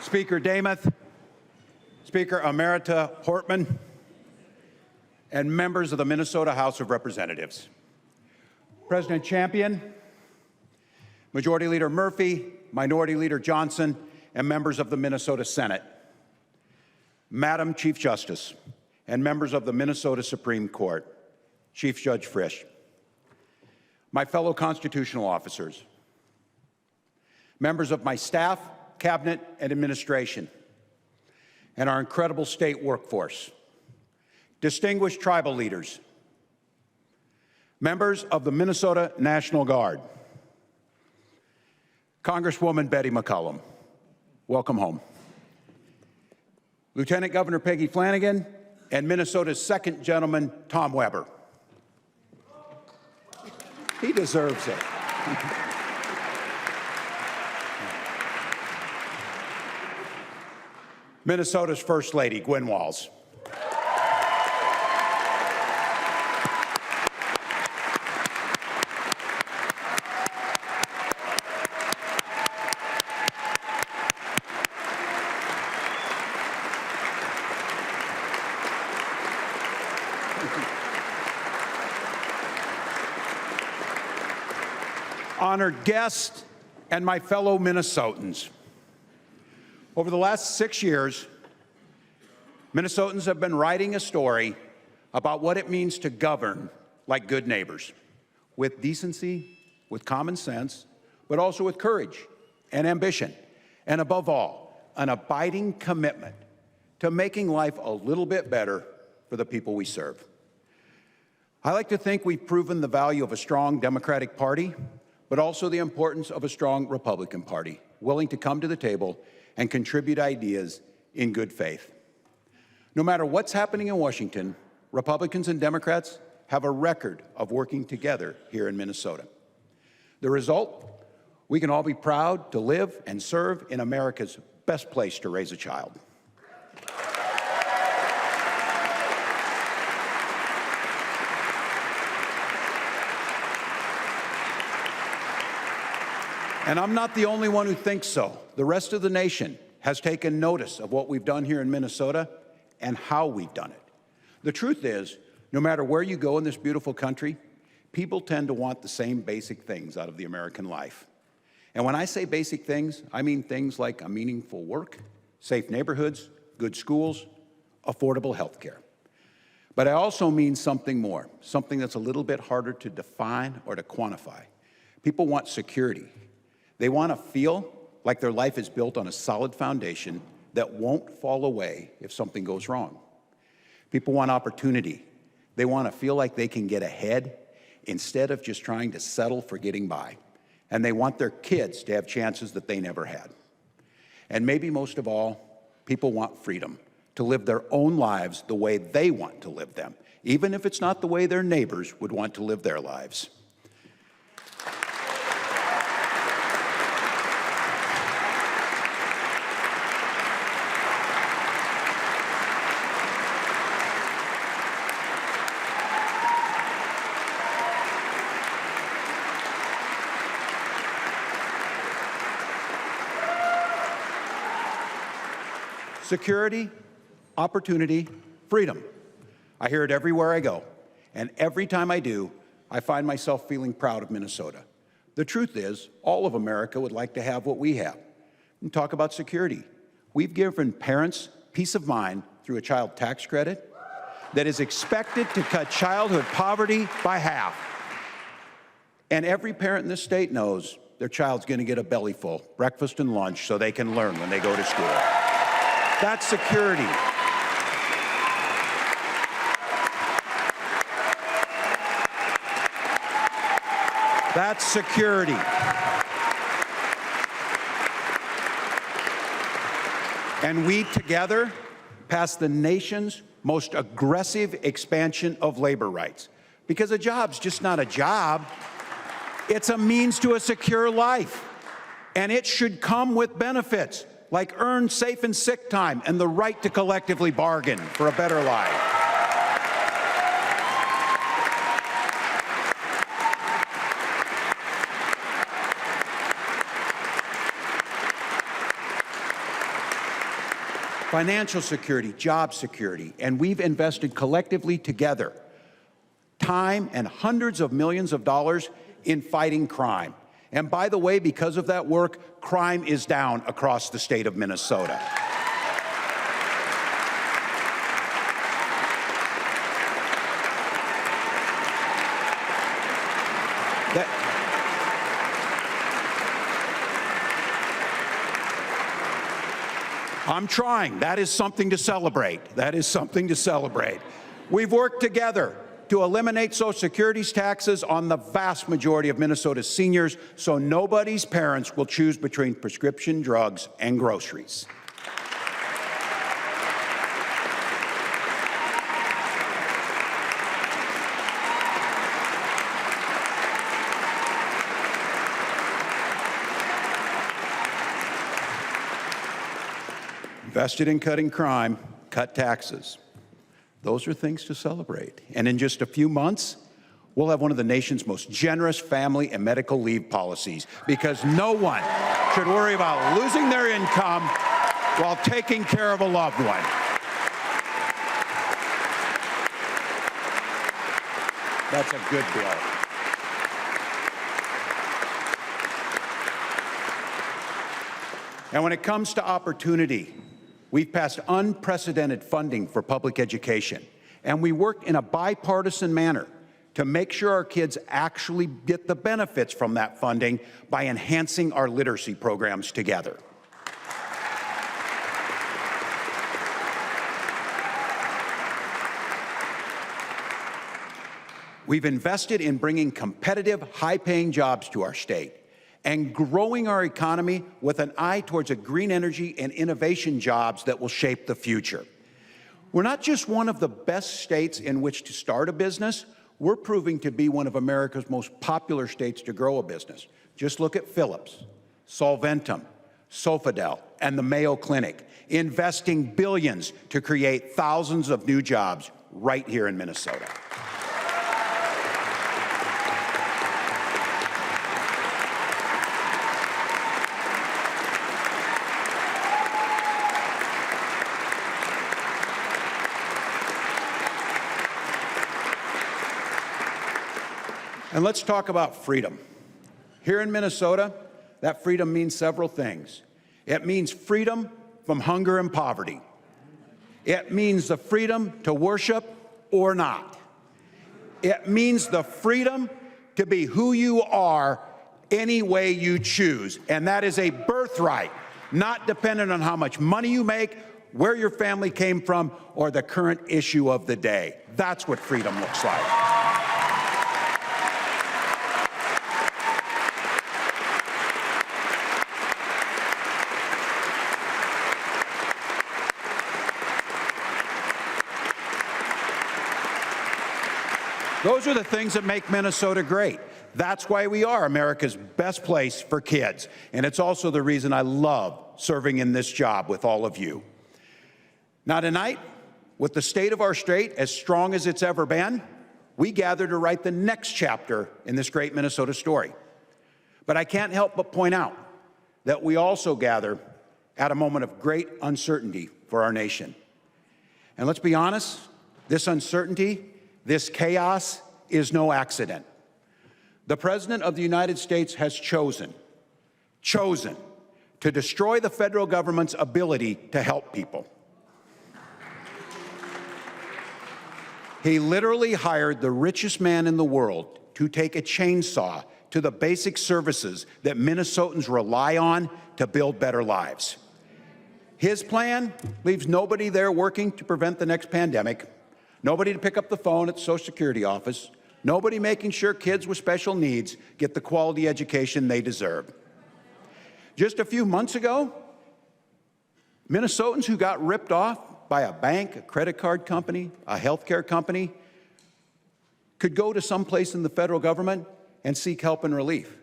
Speaker Damath, Speaker Emerita Hortman, and members of the Minnesota House of Representatives. President Champion, Majority Leader Murphy, Minority Leader Johnson, and members of the Minnesota Senate. Madam Chief Justice, and members of the Minnesota Supreme Court, Chief Judge Frisch. My fellow constitutional officers, members of my staff, cabinet, and administration, and our incredible state workforce, distinguished tribal leaders, members of the Minnesota National Guard, Congresswoman Betty McCollum, welcome home. Lieutenant Governor Peggy Flanagan, and Minnesota's second gentleman, Tom Weber. He deserves it. Minnesota's First Lady, Gwen Walz. Honored guests, and my fellow Minnesotans. Over the last 6 years, Minnesotans have been writing a story about what it means to govern like good neighbors, with decency, with common sense, but also with courage and ambition, and above all, an abiding commitment to making life a little bit better for the people we serve. I like to think we've proven the value of a strong Democratic Party, but also the importance of a strong Republican Party, willing to come to the table and contribute ideas in good faith. No matter what's happening in Washington, Republicans and Democrats have a record of working together here in Minnesota. The result? We can all be proud to live and serve in America's best place to raise a child. And I'm not the only one who thinks so. The rest of the nation has taken notice of what we've done here in Minnesota and how we've done it. The truth is, no matter where you go in this beautiful country, people tend to want the same basic things out of the American life. And when I say basic things, I mean things like a meaningful work, safe neighborhoods, good schools, affordable health care. But I also mean something more, something that's a little bit harder to define or to quantify. People want security. They want to feel like their life is built on a solid foundation that won't fall away if something goes wrong. People want opportunity. They want to feel like they can get ahead instead of just trying to settle for getting by. And they want their kids to have chances that they never had. And maybe most of all, people want freedom to live their own lives the way they want to live them, even if it's not the way their neighbors would want to live their lives. Security, opportunity, freedom. I hear it everywhere I go, and every time I do, I find myself feeling proud of Minnesota. The truth is, all of America would like to have what we have. And talk about security. We've given parents peace of mind through a child tax credit that is expected to cut childhood poverty by half. And every parent in this state knows their child's going to get a belly full, breakfast and lunch, so they can learn when they go to school. That's security. That's security. And we together passed the nation's most aggressive expansion of labor rights. Because a job's just not a job. It's a means to a secure life. And it should come with benefits, like earned safe and sick time and the right to collectively bargain for a better life. financial security, job security, and we've invested collectively together time and hundreds of millions of dollars in fighting crime. And by the way, because of that work, crime is down across the state of Minnesota. I'm trying. That is something to celebrate. That is something to celebrate. We've worked together to eliminate Social Security's taxes on the vast majority of Minnesota's seniors so nobody's parents will choose between prescription drugs and groceries. Invested in cutting crime, cut taxes. Those are things to celebrate. And in just a few months, we'll have one of the nation's most generous family and medical leave policies because no one should worry about losing their income while taking care of a loved one. That's a good bill. And when it comes to opportunity, we've passed unprecedented funding for public education, and we work in a bipartisan manner to make sure our kids actually get the benefits from that funding by enhancing our literacy programs together. We've invested in bringing competitive, high-paying jobs to our state and growing our economy with an eye towards a green energy and innovation jobs that will shape the future. We're not just one of the best states in which to start a business, we're proving to be one of America's most popular states to grow a business. Just look at Philips, Solventum, Sofidel, and the Mayo Clinic, investing billions to create thousands of new jobs right here in Minnesota. And let's talk about freedom. Here in Minnesota, that freedom means several things. It means freedom from hunger and poverty. It means the freedom to worship or not. It means the freedom to be who you are any way you choose. And that is a birthright, not dependent on how much money you make, where your family came from, or the current issue of the day. That's what freedom looks like. Those are the things that make Minnesota great. That's why we are America's best place for kids. And it's also the reason I love serving in this job with all of you. Now tonight, with the state of our state as strong as it's ever been, we gather to write the next chapter in this great Minnesota story. But I can't help but point out that we also gather at a moment of great uncertainty for our nation. And let's be honest, this uncertainty, this chaos is no accident. The President of the United States has chosen to destroy the federal government's ability to help people. He literally hired the richest man in the world to take a chainsaw to the basic services that Minnesotans rely on to build better lives. His plan leaves nobody there working to prevent the next pandemic, nobody to pick up the phone at the Social Security office, nobody making sure kids with special needs get the quality education they deserve. Just a few months ago, Minnesotans who got ripped off by a bank, a credit card company, a healthcare company, could go to someplace in the federal government and seek help and relief.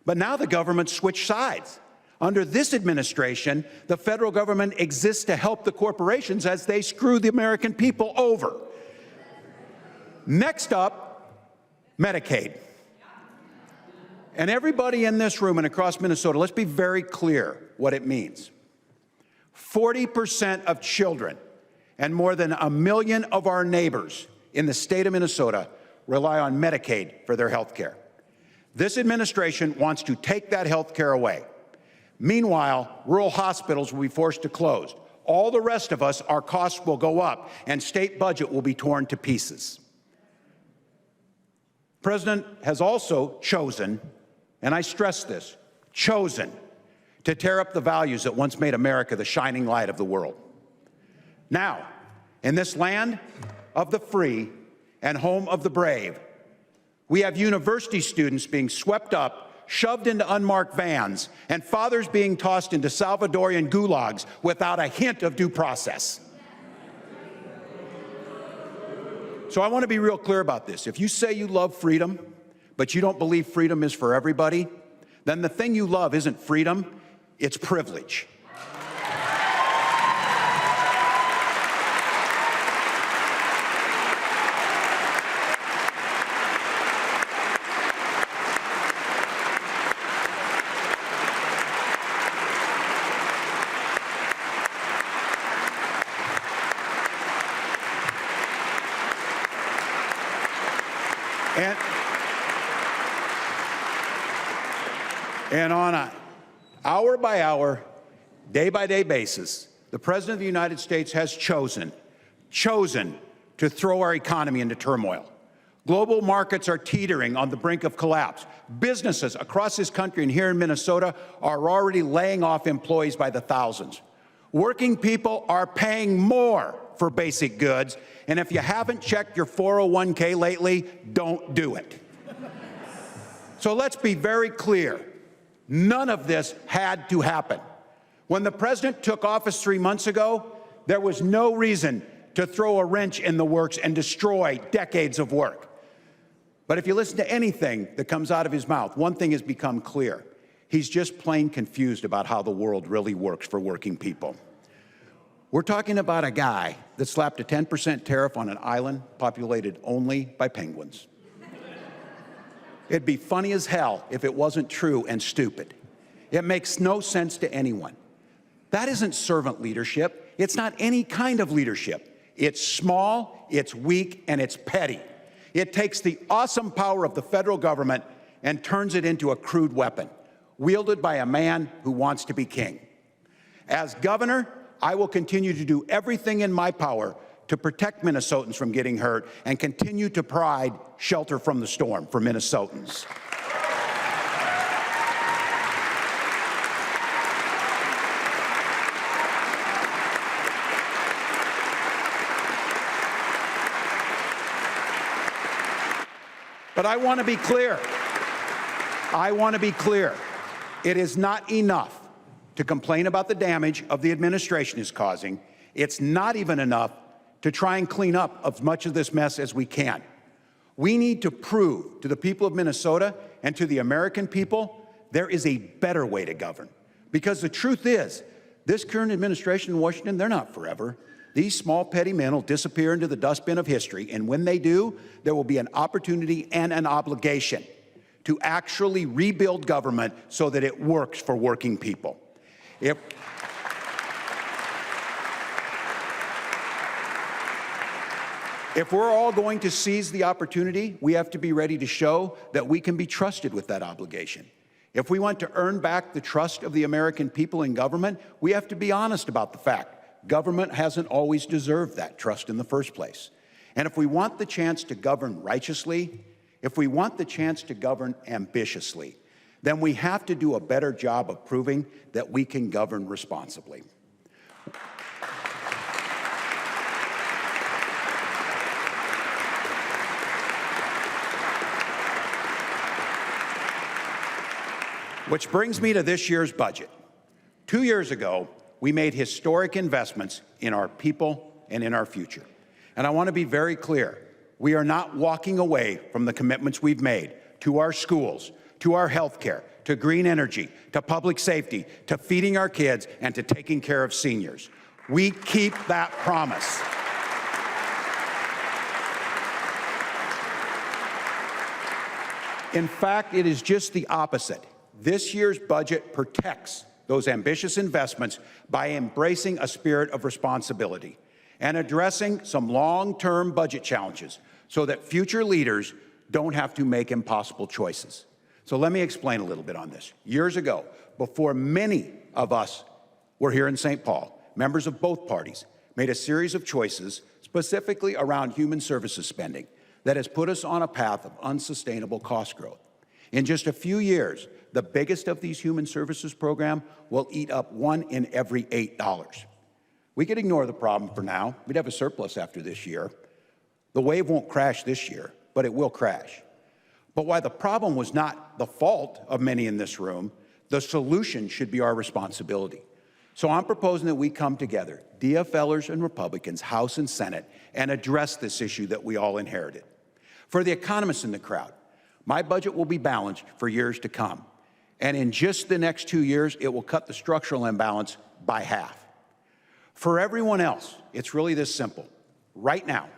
But now the government switched sides. Under this administration, the federal government exists to help the corporations as they screw the American people over. Next up, Medicaid. And everybody in this room and across Minnesota, let's be very clear what it means. 40% of children and more than 1 million of our neighbors in the state of Minnesota rely on Medicaid for their health care. This administration wants to take that health care away. Meanwhile, rural hospitals will be forced to close. All the rest of us, our costs will go up, and state budget will be torn to pieces. The President has also chosen, and I stress this, chosen to tear up the values that once made America the shining light of the world. Now, in this land of the free and home of the brave, we have university students being swept up, shoved into unmarked vans, and fathers being tossed into Salvadorian gulags without a hint of due process. So I want to be real clear about this. If you say you love freedom, but you don't believe freedom is for everybody, then the thing you love isn't freedom, it's privilege. And on an hour-by-hour, day-by-day basis, the President of the United States has chosen to throw our economy into turmoil. Global markets are teetering on the brink of collapse. Businesses across this country and here in Minnesota are already laying off employees by the thousands. Working people are paying more for basic goods, and if you haven't checked your 401k lately, don't do it. So let's be very clear. None of this had to happen. When the President took office 3 months ago, there was no reason to throw a wrench in the works and destroy decades of work. But if you listen to anything that comes out of his mouth, one thing has become clear. He's just plain confused about how the world really works for working people. We're talking about a guy that slapped a 10% tariff on an island populated only by penguins. It'd be funny as hell if it wasn't true and stupid. It makes no sense to anyone. That isn't servant leadership. It's not any kind of leadership. It's small, it's weak, and it's petty. It takes the awesome power of the federal government and turns it into a crude weapon, wielded by a man who wants to be king. As governor, I will continue to do everything in my power to protect Minnesotans from getting hurt and continue to provide shelter from the storm for Minnesotans. But I want to be clear. It is not enough to complain about the damage of the administration is causing. It's not even enough to try and clean up as much of this mess as we can. We need to prove to the people of Minnesota and to the American people there is a better way to govern. Because the truth is, this current administration in Washington, they're not forever. These small petty men will disappear into the dustbin of history, and when they do, there will be an opportunity and an obligation to actually rebuild government so that it works for working people. If we're all going to seize the opportunity, we have to be ready to show that we can be trusted with that obligation. If we want to earn back the trust of the American people in government, we have to be honest about the fact government hasn't always deserved that trust in the first place. And if we want the chance to govern righteously, if we want the chance to govern ambitiously, then we have to do a better job of proving that we can govern responsibly. Which brings me to this year's budget. 2 years ago, we made historic investments in our people and in our future. And I want to be very clear. We are not walking away from the commitments we've made to our schools, to our health care, to green energy, to public safety, to feeding our kids, and to taking care of seniors. We keep that promise. In fact, it is just the opposite. This year's budget protects the those ambitious investments by embracing a spirit of responsibility and addressing some long-term budget challenges so that future leaders don't have to make impossible choices. So let me explain a little bit on this. Years ago, before many of us were here in St. Paul, members of both parties made a series of choices specifically around human services spending that has put us on a path of unsustainable cost growth. In just a few years, the biggest of these human services program will eat up $1 in every $8. We could ignore the problem for now. We'd have a surplus after this year. The wave won't crash this year, but it will crash. But while the problem was not the fault of many in this room, the solution should be our responsibility. So I'm proposing that we come together, DFLers and Republicans, House and Senate, and address this issue that we all inherited. For the economists in the crowd, my budget will be balanced for years to come. And in just the next 2 years, it will cut the structural imbalance by half. For everyone else, it's really this simple. Right now,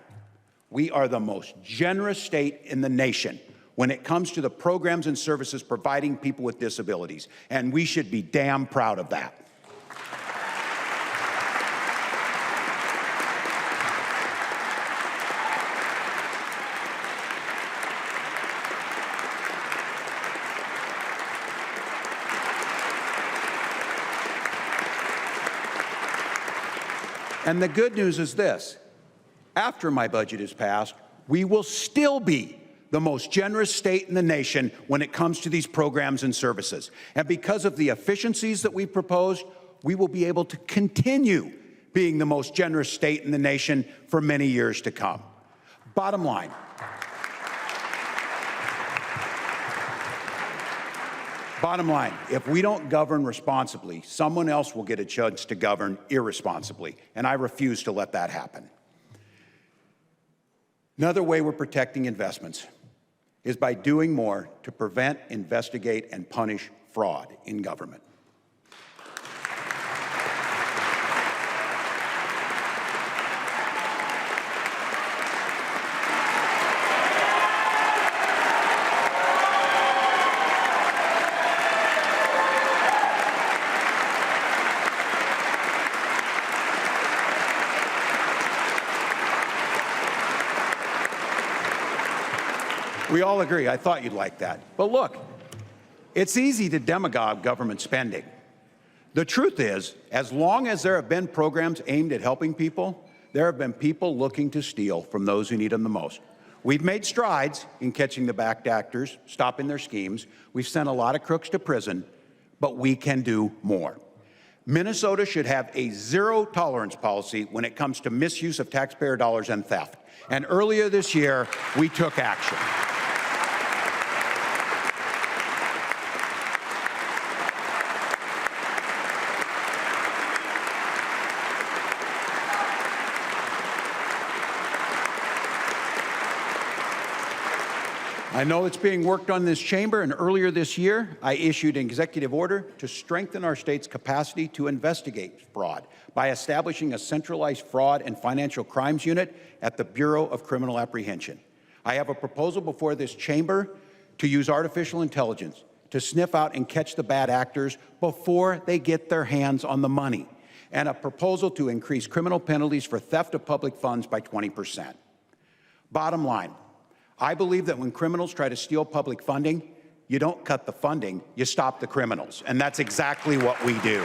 we are the most generous state in the nation when it comes to the programs and services providing people with disabilities, and we should be damn proud of that. And the good news is this: after my budget is passed, we will still be the most generous state in the nation when it comes to these programs and services. And because of the efficiencies that we've proposed, we will be able to continue being the most generous state in the nation for many years to come. Bottom line, if we don't govern responsibly, someone else will get a chance to govern irresponsibly, and I refuse to let that happen. Another way we're protecting investments is by doing more to prevent, investigate, and punish fraud in government. We all agree. I thought you'd like that. But look, it's easy to demagogue government spending. The truth is, as long as there have been programs aimed at helping people, there have been people looking to steal from those who need them the most. We've made strides in catching the bad actors, stopping their schemes. We've sent a lot of crooks to prison, but we can do more. Minnesota should have a zero-tolerance policy when it comes to misuse of taxpayer dollars and theft. And earlier this year, we took action. I know it's being worked on in this chamber, and earlier this year, I issued an executive order to strengthen our state's capacity to investigate fraud by establishing a centralized fraud and financial crimes unit at the Bureau of Criminal Apprehension. I have a proposal before this chamber to use artificial intelligence to sniff out and catch the bad actors before they get their hands on the money, and a proposal to increase criminal penalties for theft of public funds by 20%. Bottom line, I believe that when criminals try to steal public funding, you don't cut the funding, you stop the criminals. And that's exactly what we do.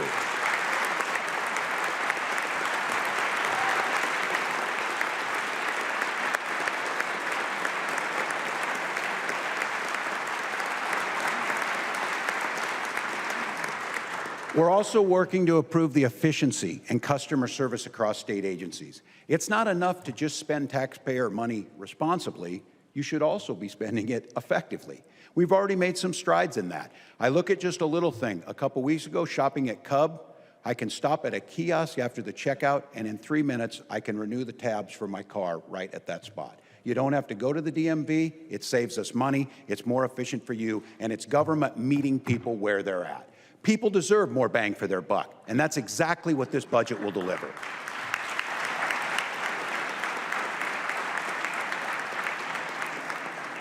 We're also working to improve the efficiency and customer service across state agencies. It's not enough to just spend taxpayer money responsibly. You should also be spending it effectively. We've already made some strides in that. I look at just a little thing. A couple weeks ago, shopping at Cub, I can stop at a kiosk after the checkout, and in 3 minutes, I can renew the tabs for my car right at that spot. You don't have to go to the DMV. It saves us money. It's more efficient for you, and it's government meeting people where they're at. People deserve more bang for their buck, and that's exactly what this budget will deliver.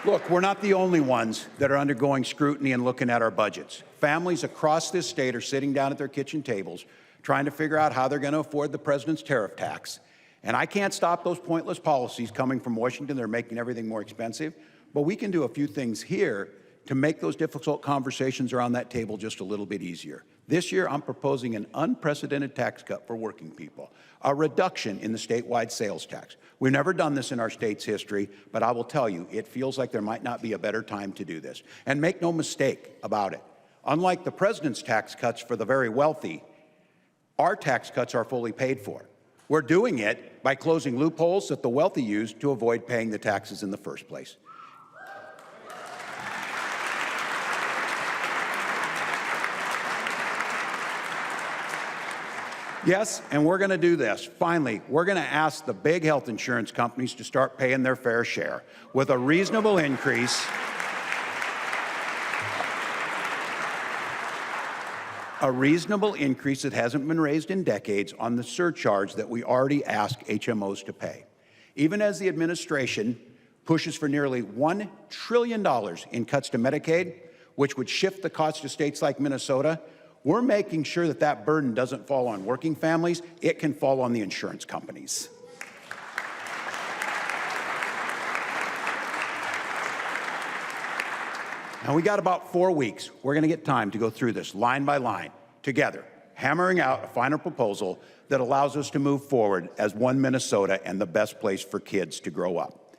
Look, we're not the only ones that are undergoing scrutiny and looking at our budgets. Families across this state are sitting down at their kitchen tables trying to figure out how they're going to afford the president's tariff tax. And I can't stop those pointless policies coming from Washington. They're making everything more expensive. But we can do a few things here to make those difficult conversations around that table just a little bit easier. This year, I'm proposing an unprecedented tax cut for working people, a reduction in the statewide sales tax. We've never done this in our state's history, but I will tell you, it feels like there might not be a better time to do this. And make no mistake about it. Unlike the president's tax cuts for the very wealthy, our tax cuts are fully paid for. We're doing it by closing loopholes that the wealthy use to avoid paying the taxes in the first place. Yes, and we're going to do this. Finally, we're going to ask the big health insurance companies to start paying their fair share with a reasonable increase. A reasonable increase that hasn't been raised in decades on the surcharge that we already ask HMOs to pay. Even as the administration pushes for nearly $1 trillion in cuts to Medicaid, which would shift the cost to states like Minnesota, we're making sure that that burden doesn't fall on working families. It can fall on the insurance companies. Now, we got about 4 weeks. We're going to get time to go through this line by line together, hammering out a final proposal that allows us to move forward as one Minnesota and the best place for kids to grow up.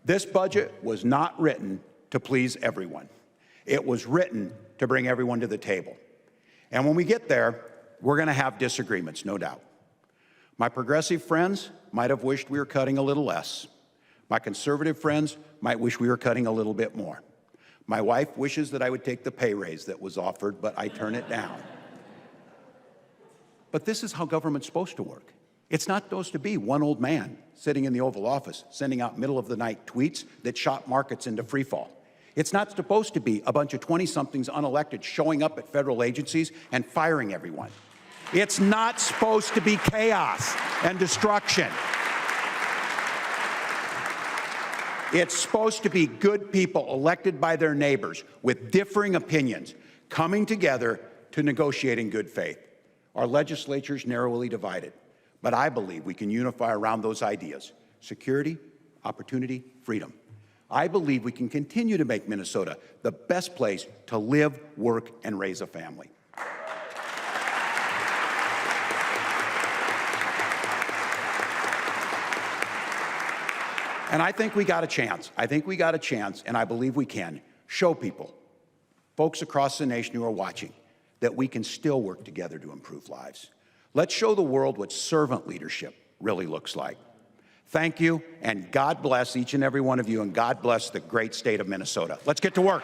This budget was not written to please everyone. It was written to bring everyone to the table. And when we get there, we're going to have disagreements, no doubt. My progressive friends might have wished we were cutting a little less. My conservative friends might wish we were cutting a little bit more. My wife wishes that I would take the pay raise that was offered, but I turn it down. But this is how government's supposed to work. It's not supposed to be one old man sitting in the Oval Office sending out middle-of-the-night tweets that shot markets into freefall. It's not supposed to be a bunch of 20-somethings unelected showing up at federal agencies and firing everyone. It's not supposed to be chaos and destruction. It's supposed to be good people elected by their neighbors with differing opinions coming together to negotiate in good faith. Our legislature's narrowly divided, but I believe we can unify around those ideas: security, opportunity, freedom. I believe we can continue to make Minnesota the best place to live, work, and raise a family. And I think we got a chance. And I believe we can show people, folks across the nation who are watching, that we can still work together to improve lives. Let's show the world what servant leadership really looks like. Thank you, and God bless each and every one of you, and God bless the great state of Minnesota. Let's get to work.